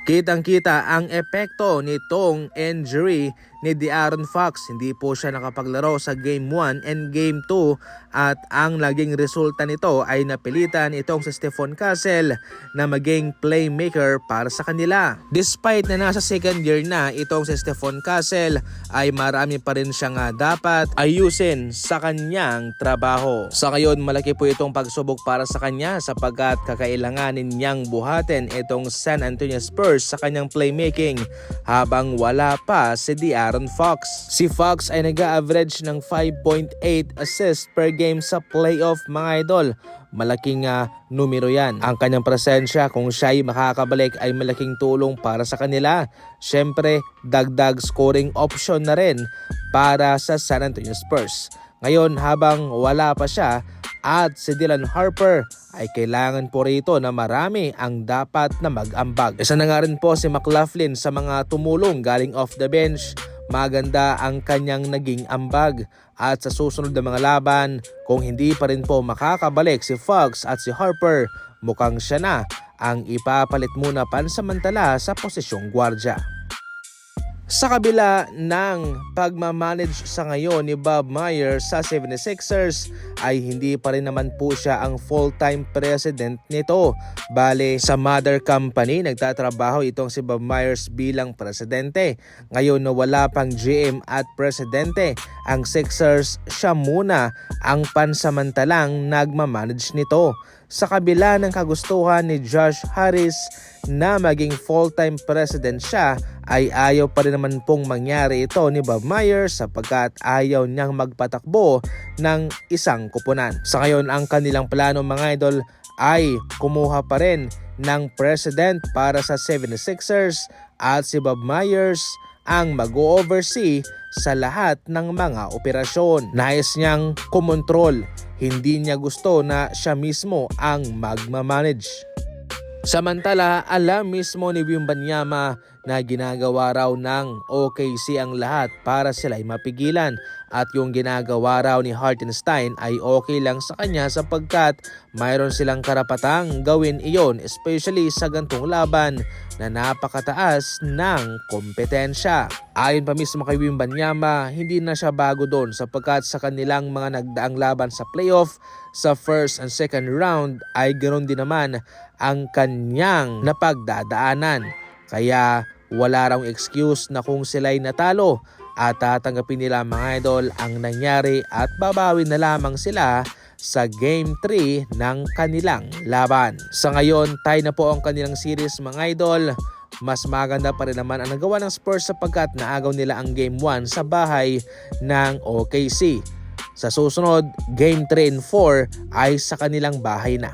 Kitang-kita ang epekto nitong injury ni De'Aaron Fox. Hindi po siya nakapaglaro sa Game 1 and Game 2 at ang naging resulta nito ay napilitan itong si Stephon Castle na maging playmaker para sa kanila. Despite na nasa second year na itong si Stephon Castle ay marami pa rin siyang dapat ayusin sa kanyang trabaho. Sa ngayon malaki po itong pagsubok para sa kanya sapagkat kakailanganin niyang buhatin itong San Antonio Spurs sa kanyang playmaking habang wala pa si De'Aaron Fox. Si Fox ay nag-average ng 5.8 assists per game sa playoff mga idol. Malaking numero yan. Ang kanyang presensya kung siya ay makakabalik ay malaking tulong para sa kanila. Siyempre, dagdag scoring option na rin para sa San Antonio Spurs. Ngayon habang wala pa siya at si Dylan Harper ay kailangan po rito na marami ang dapat na mag-ambag. Isa na nga rin po si McLaughlin sa mga tumulong galing off the bench. Maganda ang kanyang naging ambag at sa susunod na mga laban kung hindi pa rin po makakabalik si Fox at si Harper, mukhang siya na ang ipapalit muna pansamantala sa posisyong gwardya. Sa kabila ng pagmamanage sa ngayon ni Bob Myers sa 76ers ay hindi pa rin naman po siya ang full-time president nito. Bale sa mother company nagtatrabaho itong si Bob Myers bilang presidente. Ngayon na wala pang GM at presidente, ang Sixers siya muna ang pansamantalang nagmamanage nito. Sa kabila ng kagustuhan ni Josh Harris na maging full-time president siya, ay ayaw pa rin naman pong mangyari ito ni Bob Myers sapagkat ayaw niyang magpatakbo ng isang kupunan. Sa ngayon ang kanilang plano mga idol ay kumuha pa rin ng president para sa 76ers at si Bob Myers ang mag-oversee sa lahat ng mga operasyon. Nais niyang kumontrol, hindi niya gusto na siya mismo ang magmamanage. Samantala, alam mismo ni Wembanyama na ginagawa raw ng OKC ang lahat para sila'y mapigilan at yung ginagawa raw ni Hartenstein ay okay lang sa kanya sapagkat mayroon silang karapatang gawin iyon especially sa gantong laban na napakataas ng kompetensya. Ayon pa mismo kay Wembanyama, hindi na siya bago doon sapagkat sa kanilang mga nagdaang laban sa playoff sa first and second round ay ganoon din naman ang kanyang napagdadaanan. Kaya wala raw excuse na kung sila'y natalo at tatanggapin nila mga idol ang nangyari at babawi na lamang sila sa Game 3 ng kanilang laban. Sa ngayon, tie na po ang kanilang series mga idol. Mas maganda pa rin naman ang nagawa ng Spurs sapagkat naagaw nila ang Game 1 sa bahay ng OKC. Sa susunod, Game 3 and 4 ay sa kanilang bahay na.